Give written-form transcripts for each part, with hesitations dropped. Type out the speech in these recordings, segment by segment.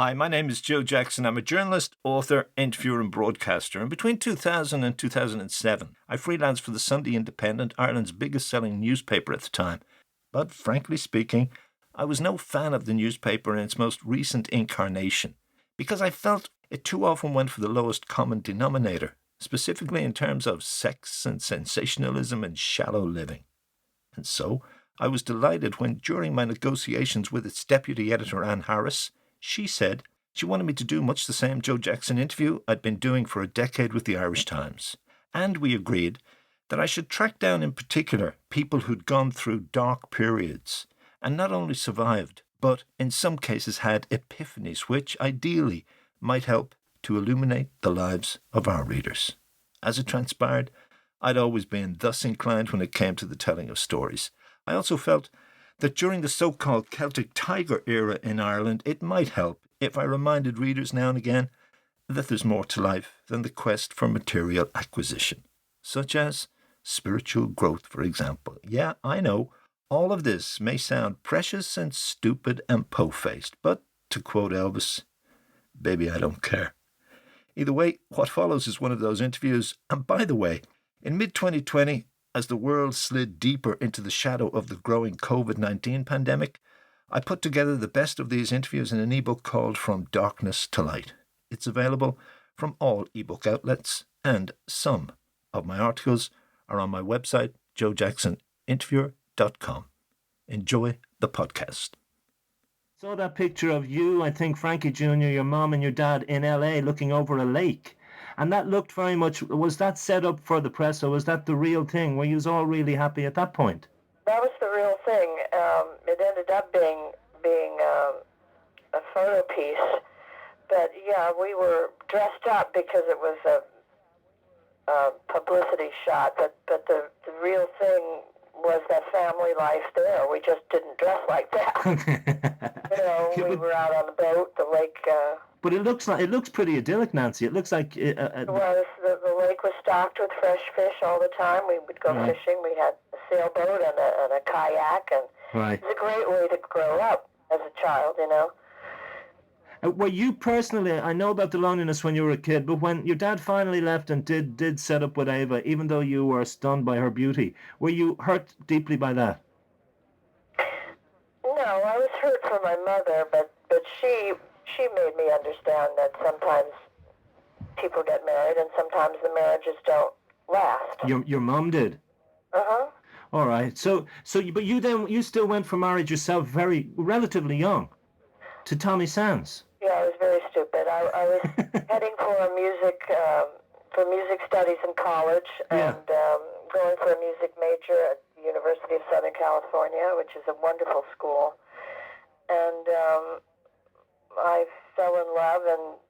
Hi, my name is Joe Jackson. I'm a journalist, author, interviewer and broadcaster. And between 2000 and 2007, I freelanced for the Sunday Independent, Ireland's biggest selling newspaper at the time. But frankly speaking, I was no fan of the newspaper in its most recent incarnation because I felt it too often went for the lowest common denominator, specifically in terms of sex and sensationalism and shallow living. And so I was delighted when, during my negotiations with its deputy editor, Anne Harris, she said she wanted me to do much the same Joe Jackson interview I'd been doing for a decade with the Irish Times. And we agreed that I should track down in particular people who'd gone through dark periods and not only survived, but in some cases had epiphanies which, ideally, might help to illuminate the lives of our readers. As it transpired, I'd always been thus inclined when it came to the telling of stories. I also felt that during the so-called Celtic Tiger era in Ireland, it might help if I reminded readers now and again that there's more to life than the quest for material acquisition, such as spiritual growth, for example. Yeah, I know, all of this may sound precious and stupid and po-faced, but to quote Elvis, baby, I don't care. Either way, what follows is one of those interviews. And by the way, in mid-2020, as the world slid deeper into the shadow of the growing COVID-19 pandemic, I put together the best of these interviews in an ebook called From Darkness to Light. It's available from all ebook outlets, and some of my articles are on my website, joejacksoninterviewer.com. Enjoy the podcast. Saw that picture of you, I think Frankie Jr., your mom and your dad in LA looking over a lake. And that looked very much, was that set up for the press or was that the real thing? Were you all really happy at that point? That was the real thing. It ended up being a photo piece. But yeah, we were dressed up because it was a publicity shot. But the real thing was that family life there. We just didn't dress like that. We were out on the boat, the lake. But it looks pretty idyllic, Nancy. It looks like it was. The lake was stocked with fresh fish all the time. We would go fishing. We had a sailboat and a kayak, and it was a great way to grow up as a child, Were you personally, I know about the loneliness when you were a kid, but when your dad finally left and did set up with Ava, even though you were stunned by her beauty, were you hurt deeply by that? No, I was hurt for my mother, but she made me understand that sometimes people get married and sometimes the marriages don't last. Your mom did? Uh-huh. All right. But you still went for marriage yourself relatively young to Tommy Sands. Yeah, I was very stupid. I was heading for music studies in college and going for a music major at the University of Southern California, which is a wonderful school. And I fell in love and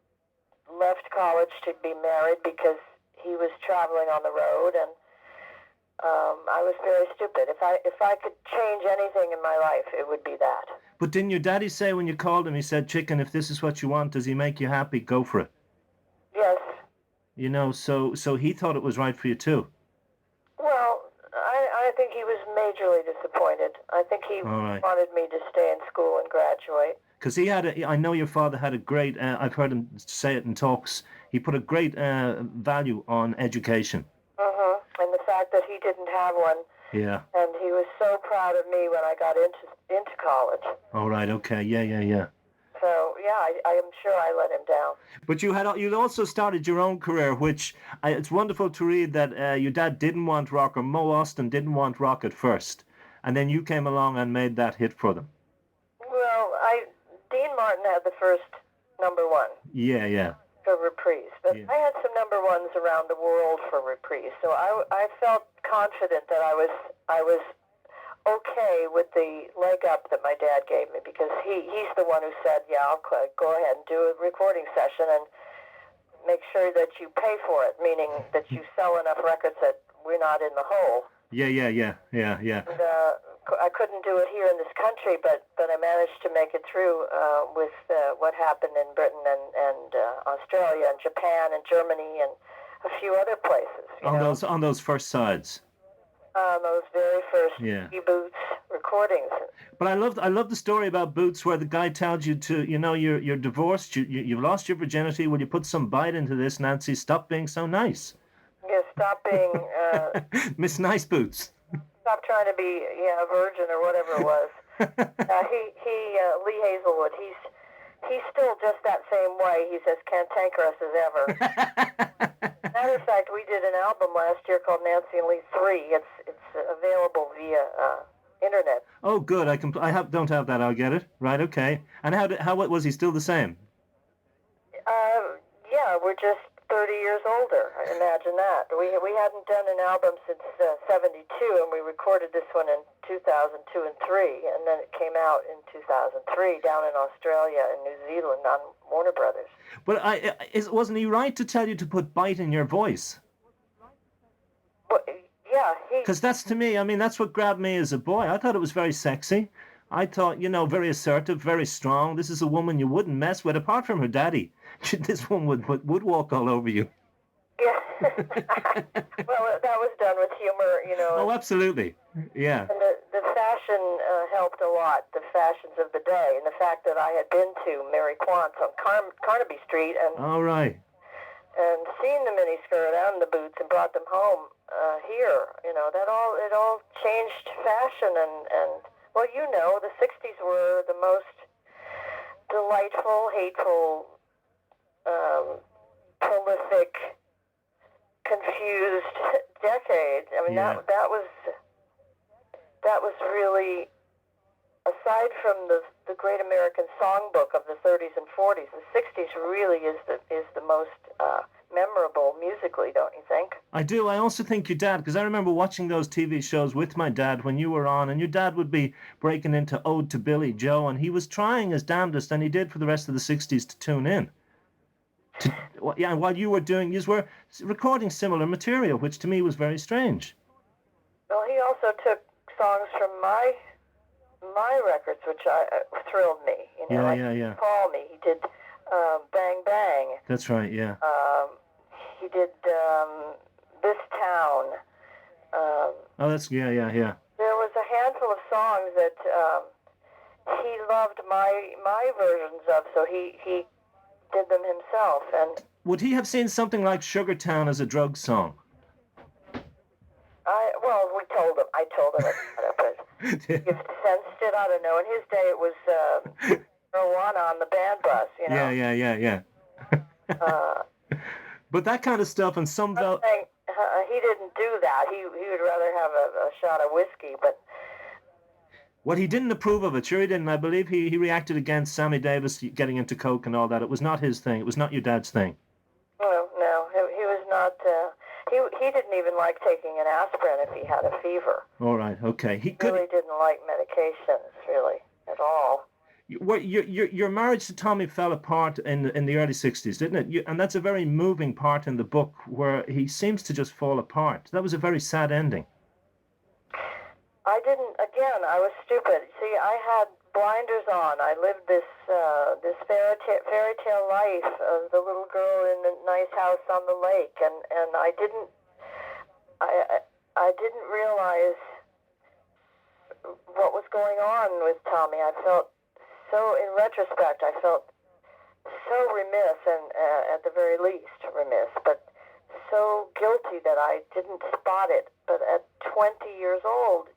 left college to be married because he was traveling on the road, and I was very stupid. If I could change anything in my life, it would be that. But didn't your daddy say when you called him, he said, "Chicken, if this is what you want, does he make you happy? Go for it." Yes. So he thought it was right for you too. Well, I think he was majorly disappointed. I think he wanted me to stay in school and graduate. Because I know your father had a great, I've heard him say it in talks, he put a great value on education. And the fact that he didn't have one. Yeah. And he was so proud of me when I got into college. All right, okay, yeah. So, yeah, I am sure I let him down. But you also started your own career, which it's wonderful to read that your dad didn't want rock, or Mo Austin didn't want rock at first. And then you came along and made that hit for them. Well, Dean Martin had the first number one. Yeah. For Reprise. But I had some number ones around the world for Reprise. So I felt confident that I was okay with the leg up that my dad gave me, because he's the one who said, I'll go ahead and do a recording session and make sure that you pay for it, meaning that you sell enough records that we're not in the hole. Yeah. And, I couldn't do it here in this country, but I managed to make it through with what happened in Britain and Australia and Japan and Germany and a few other places. On those first sides. Those very first e-boots recordings. But I love the story about Boots, where the guy tells you to, you're divorced, you've lost your virginity. Will you put some bite into this, Nancy? Stop being so nice. Yeah, stop being Miss Nice Boots. Stop trying to be a virgin or whatever it was. Lee Hazelwood. He's still just that same way. He's as cantankerous as ever. Matter of fact, we did an album last year called Nancy and Lee 3. It's available via internet. Oh, good. Don't have that. I'll get it. Right. Okay. And how was he still the same? Yeah, we're just 30 years older. Imagine that. We hadn't done an album since '72, and we recorded this one in 2002 and 3, and then it came out in 2003 down in Australia and New Zealand on Warner Brothers. But wasn't he right to tell you to put bite in your voice? Well, yeah, because that's, to me, I mean, that's what grabbed me as a boy. I thought it was very sexy. I thought, very assertive, very strong. This is a woman you wouldn't mess with, apart from her daddy. This woman would walk all over you. Yeah. Well, that was done with humor, Oh, absolutely. Yeah. And the fashion helped a lot, the fashions of the day, and the fact that I had been to Mary Quant's on Carnaby Street and all right, and seen the miniskirt and the boots and brought them home here. It all changed fashion and well, the 60s were the most delightful, hateful, prolific, confused decade. I mean, that was really, aside from the Great American Songbook of the 30s and 40s, the 60s really is the most memorable musically, don't you think? I do. I also think your dad, because I remember watching those TV shows with my dad when you were on, and your dad would be breaking into Ode to Billy Joe, and he was trying his damnedest, and he did for the rest of the 60s, to tune in. While you were recording similar material, which to me was very strange. Well, he also took songs from my records, which thrilled me. Yeah. Call Me. He did Bang Bang. That's right. Yeah. He did This Town. Yeah. There was a handful of songs that he loved my versions of, so he did them himself. And would he have seen something like Sugar Town as a drug song? I told him but he sensed it. I don't know. In his day, it was marijuana on the band bus. Yeah. But that kind of stuff, and some. He didn't do that. He would rather have a shot of whiskey, but. Well, he didn't approve of it. Sure, he didn't. I believe he reacted against Sammy Davis getting into coke and all that. It was not his thing. It was not your dad's thing. No, he was not. He didn't even like taking an aspirin if he had a fever. All right, okay. He really didn't like medications, really, at all. Your marriage to Tommy fell apart in the early 60s, didn't it? And that's a very moving part in the book, where he seems to just fall apart. That was a very sad ending. I was stupid. See, I had blinders on. I lived this fairy tale life of the little girl in the nice house on the lake, and I didn't realize what was going on with Tommy. I felt so, in retrospect, I felt so remiss, and at the very least remiss, but so guilty that I didn't spot it. But at 20 years old,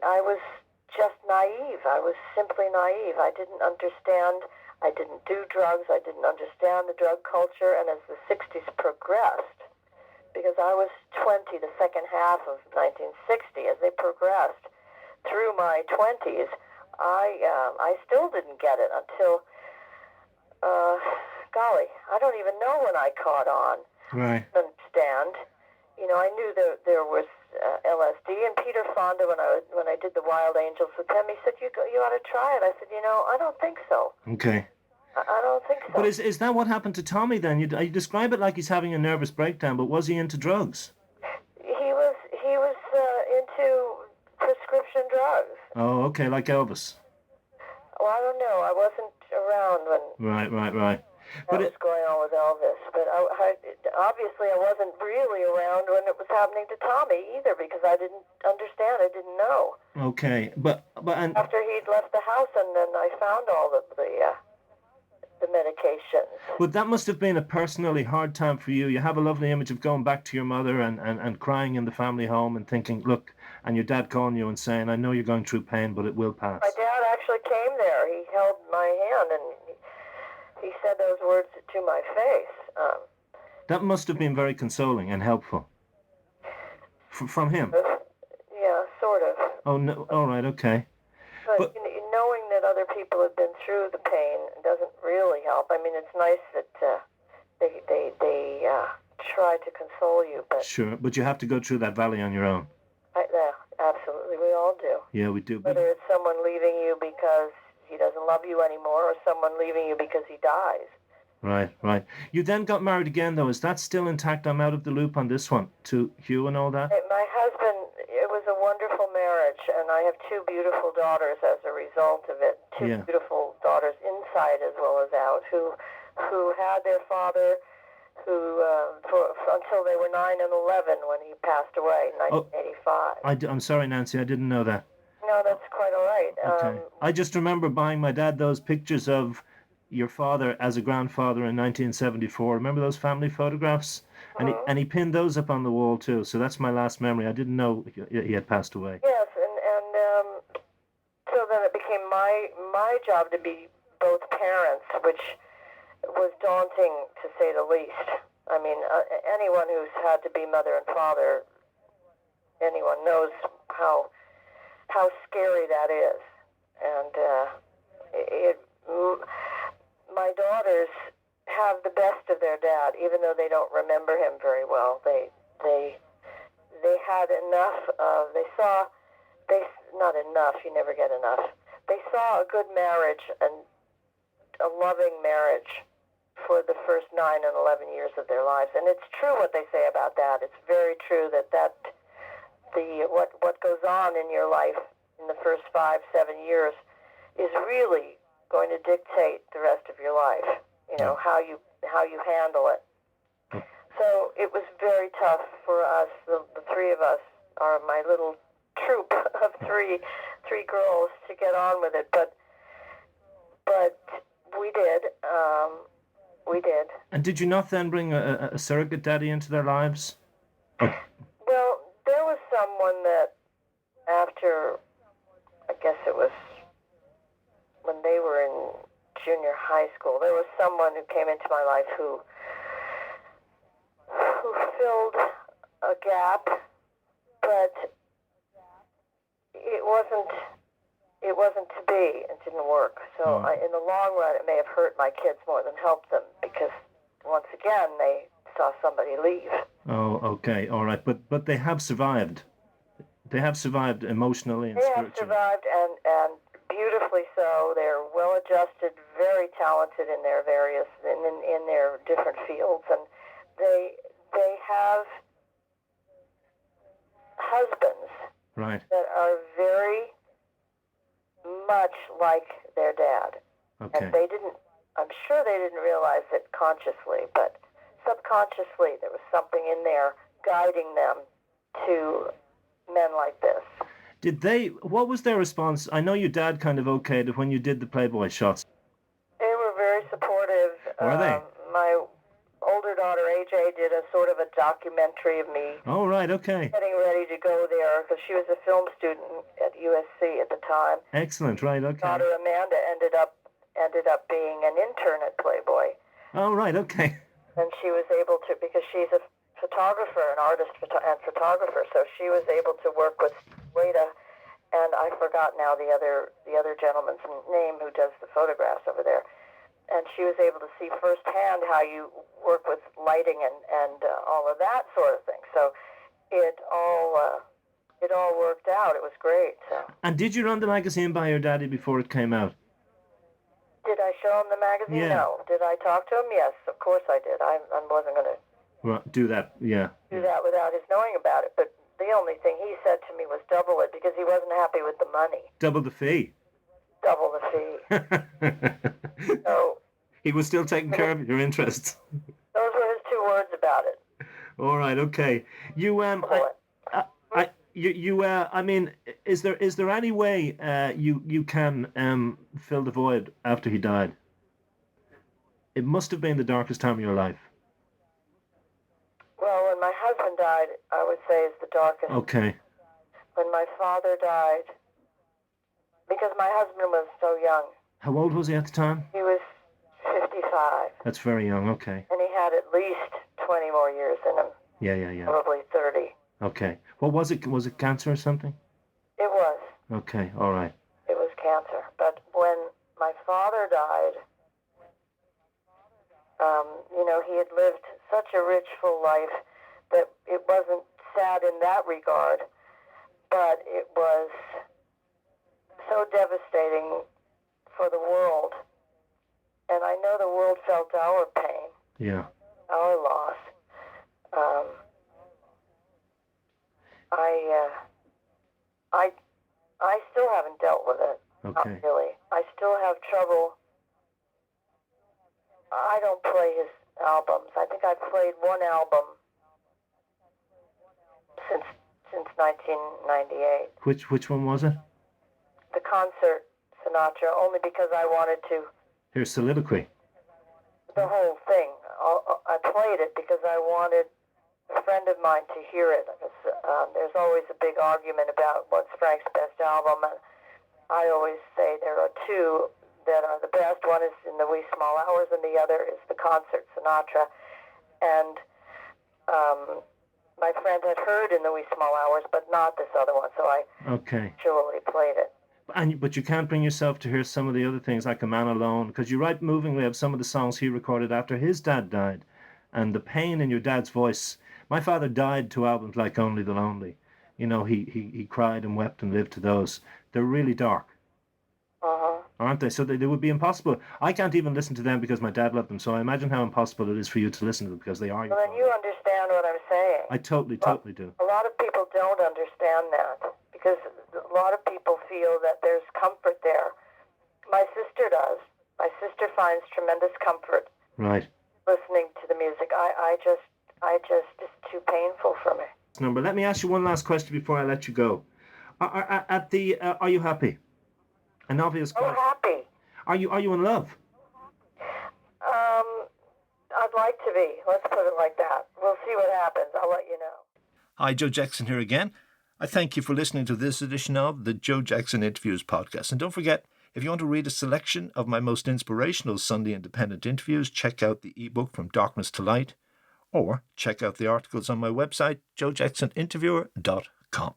I was just naive. I was simply naive. I didn't understand. I didn't do drugs. I didn't understand the drug culture. And as the 60s progressed, because I was 20 the second half of 1960, as they progressed through my 20s, I still didn't get it until, golly, I don't even know when I caught on. Right. Understand. I knew there was LSD, and Peter Fonda, when I did the Wild Angels with him, he said, you ought to try it. I said, I don't think so. Okay. I don't think so. But is that what happened to Tommy then? You describe it like he's having a nervous breakdown, but was he into drugs? He was into prescription drugs. Oh, okay, like Elvis. Well, I don't know. I wasn't around when... Right. But was going on with Elvis. But obviously I wasn't really around when it was happening to Tommy either, because I didn't understand. I didn't know. Okay, but and After he'd left the house, and then I found all of the medications. But that must have been a personally hard time for you. You have a lovely image of going back to your mother and crying in the family home and thinking, look, and your dad calling you and saying, I know you're going through pain, but it will pass. My dad actually came there. He held my hand, and he said those words to my face. That must have been very consoling and helpful. From him? Yeah, sort of. Oh, no. All right, okay. But knowing that other people have been through the pain doesn't really help. I mean, it's nice that they try to console you, but sure. But you have to go through that valley on your own. Absolutely, we all do. Yeah, we do. Whether it's someone leaving you because he doesn't love you anymore, or someone leaving you because he dies. Right. You then got married again, though. Is that still intact? I'm out of the loop on this one. To Hugh and all that? My husband, it was a wonderful marriage, and I have two beautiful daughters as a result of it. Two beautiful daughters inside as well as out, who had their father, who until they were 9 and 11 when he passed away in 1985. I'm sorry, Nancy, I didn't know that. No, that's quite all right. Okay. I just remember buying my dad those pictures of your father as a grandfather in 1974. Remember those family photographs? And he pinned those up on the wall too. So that's my last memory. I didn't know he had passed away. Yes, and so then it became my job to be both parents, which was daunting to say the least. I mean, anyone who's had to be mother and father, anyone knows how scary that is. And my daughters have the best of their dad, even though they don't remember him very well. They had enough of, not enough, you never get enough. They saw a good marriage and a loving marriage for the first 9 and 11 years of their lives. And it's true what they say about that. It's very true that what goes on in your life in the first 5-7 years is really going to dictate the rest of your life. You know, how you handle it. So it was very tough for us, the three of us, or my little troop of three girls, to get on with it. But we did. We did. And did you not then bring a surrogate daddy into their lives? Well, there was someone that after, I guess it was when they were in junior high school, there was someone who came into my life who filled a gap, but it wasn't to be. It didn't work. So in the long run, it may have hurt my kids more than helped them, because once again they saw somebody leave. Oh, okay, all right, but they have survived. They have survived emotionally and spiritually. They have survived, and beautifully so. They're well adjusted, very talented in their various in their different fields, and they have husbands that are very much like their dad. Okay. And I'm sure they didn't realize it consciously, but subconsciously there was something in there guiding them to men like this. What was their response? I know your dad kind of okayed it when you did the Playboy shots. They were very supportive. Were they? My older daughter, AJ, did a sort of a documentary of me. Oh, right, okay. Getting ready to go there, because she was a film student at USC at the time. Excellent, right, okay. Daughter Amanda ended up being an intern at Playboy. Oh, right, okay. And she was able to, because she's a photographer, an artist and photographer, so she was able to work with Wada, and I forgot now the other gentleman's name who does the photographs over there. And she was able to see firsthand how you work with lighting and all of that sort of thing. So it all worked out. It was great. So. And did you run the magazine by your daddy before it came out? Did I show him the magazine? Yeah. No. Did I talk to him? Yes, of course I did. I wasn't going to do that. Yeah. Do that without his knowing about it. But the only thing he said to me was double it, because he wasn't happy with the money. Double the fee. Double the fee. So He was still taking care of your interests. Those were his 2 words about it. All right, okay. I mean, is there any way you can fill the void after he died? It must have been the darkest time of your life. Well, when my husband died, I would say is the darkest. Okay. When my father died, because my husband was so young. How old was he at the time? He was 55. That's very young, okay. And he had at least 20 more years in him. Yeah. Probably 30. Okay. What was it? Was it cancer or something? It was. Okay, all right. It was cancer. But when my father died, he had lived such a rich, full life that it wasn't sad in that regard, but it was so devastating for the world. And I know the world felt our pain. Yeah. Our loss. I still haven't dealt with it. Okay. Not really. I still have trouble. I don't play his albums. I think I've played one album since 1998. Which one was it? The concert Sinatra, only because I wanted to. Here's Soliloquy. The whole thing. I played it because I wanted a friend of mine to hear it. There's always a big argument about what's Frank's best album, and I always say there are 2 that are the best. One is In the Wee Small Hours, and the other is the concert Sinatra. And my friend had heard In the Wee Small Hours, but not this other one, so I actually played it. But you can't bring yourself to hear some of the other things, like A Man Alone, because you write movingly of some of the songs he recorded after his dad died, and the pain in your dad's voice. My father died to albums like Only the Lonely. He cried and wept and lived to those. They're really dark. Aren't they? So they would be impossible. I can't even listen to them because my dad loved them, so I imagine how impossible it is for you to listen to them because they are your Well, then you understand what I'm saying. I totally do. A lot of people don't understand that because a lot of people feel that there's comfort there. My sister does. My sister finds tremendous comfort listening to the music. I just, it's too painful for me. Number. Let me ask you one last question before I let you go. Are you happy? An obvious question. Oh, happy. Are you in love? I'd like to be. Let's put it like that. We'll see what happens. I'll let you know. Hi, Joe Jackson here again. I thank you for listening to this edition of the Joe Jackson Interviews podcast. And don't forget, if you want to read a selection of my most inspirational Sunday independent interviews, check out the eBook From Darkness to Light, or check out the articles on my website, joejacksoninterviewer.com.